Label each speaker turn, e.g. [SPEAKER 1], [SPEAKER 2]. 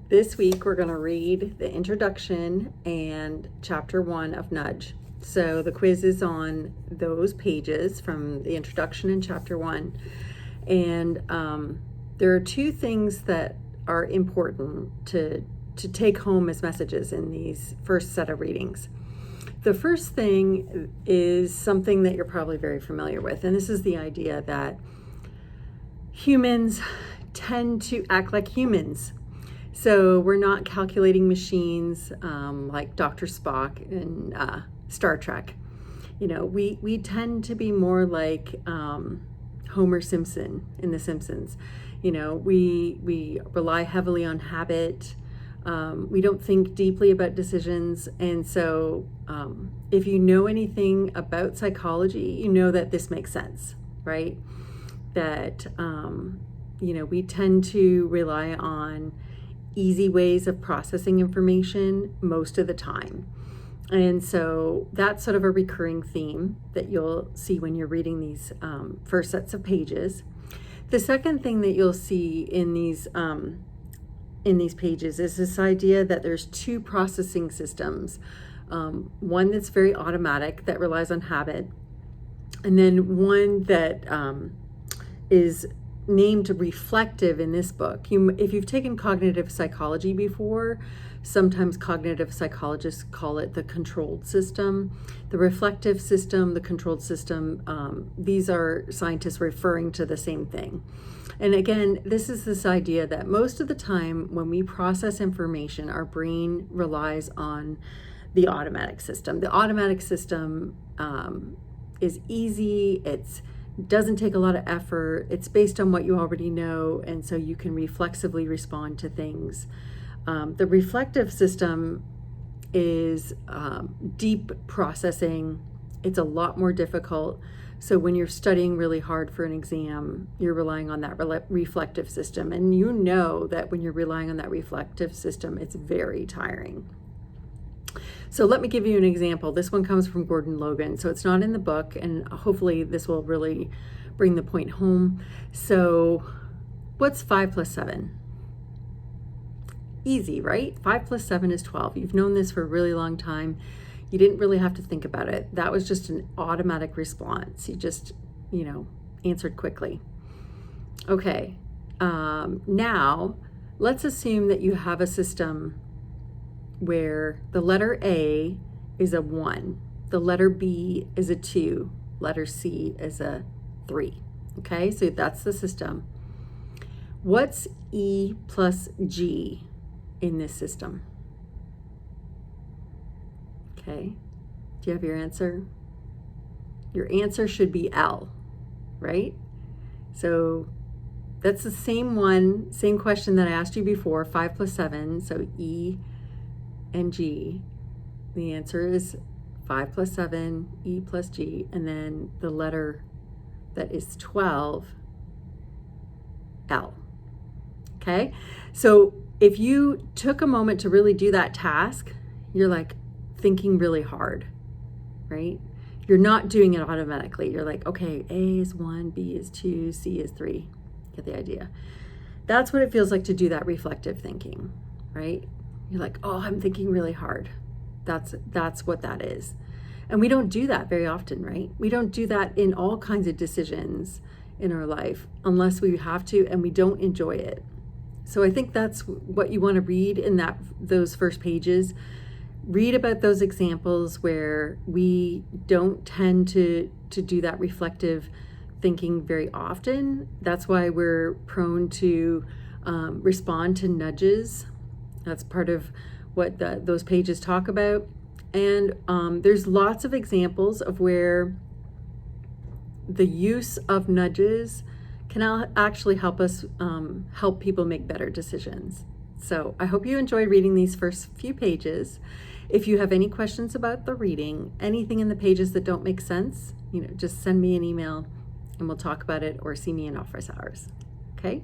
[SPEAKER 1] This week we're going to read the introduction and chapter 1 of Nudge. So the quiz is on those pages from the introduction in chapter 1. And there are two things that are important to take home as messages in these first set of readings. The first thing is something that you're probably very familiar with, and this is the idea that humans tend to act like humans. So we're not calculating machines like Dr. Spock in Star Trek. You know, we tend to be more like Homer Simpson in The Simpsons. You know, we rely heavily on habit. We don't think deeply about decisions. And so if you know anything about psychology, you know that this makes sense, right? That, you know, we tend to rely on easy ways of processing information most of the time. And so that's sort of a recurring theme that you'll see when you're reading these first sets of pages. The second thing that you'll see in these pages is this idea that there's two processing systems. One that's very automatic, that relies on habit, and then one that is named reflective in this book. If you've taken cognitive psychology before, sometimes cognitive psychologists call it the controlled system. The reflective system, the controlled system, these are scientists referring to the same thing. And again, this is this idea that most of the time when we process information, our brain relies on the automatic system. The automatic system is easy, it doesn't take a lot of effort, it's based on what you already know, and so you can reflexively respond to things. The reflective system is deep processing. It's a lot more difficult. So when you're studying really hard for an exam, you're relying on that reflective system. And you know that when you're relying on that reflective system, it's very tiring. So let me give you an example. This one comes from Gordon Logan. So it's not in the book, and hopefully this will really bring the point home. So what's 5 plus 7? Easy, right? 5 plus 7 is 12. You've known this for a really long time. You didn't really have to think about it. That was just an automatic response. You just, you know, answered quickly. Okay, now let's assume that you have a system where the letter A is a 1, the letter B is a 2, letter C is a 3. Okay, so that's the system. What's E plus G in this system? Okay, do you have your answer? Your answer should be L, right? So that's the same question that I asked you before, 5 plus 7, so E and G. The answer is 5 plus 7, E plus G, and then the letter that is 12, L. Okay, so if you took a moment to really do that task, you're like thinking really hard, right? You're not doing it automatically. You're like, okay, A is 1, B is 2, C is 3. Get the idea? That's what it feels like to do that reflective thinking, right? You're like, oh, I'm thinking really hard. That's what that is. And we don't do that very often, right? We don't do that in all kinds of decisions in our life unless we have to and we don't enjoy it. So I think that's what you want to read in those first pages. Read about those examples where we don't tend to do that reflective thinking very often. That's why we're prone to respond to nudges. That's part of what those pages talk about. And there's lots of examples of where the use of nudges can actually help us help people make better decisions. So I hope you enjoyed reading these first few pages. If you have any questions about the reading, anything in the pages that don't make sense, you know, just send me an email and we'll talk about it, or see me in office hours. Okay?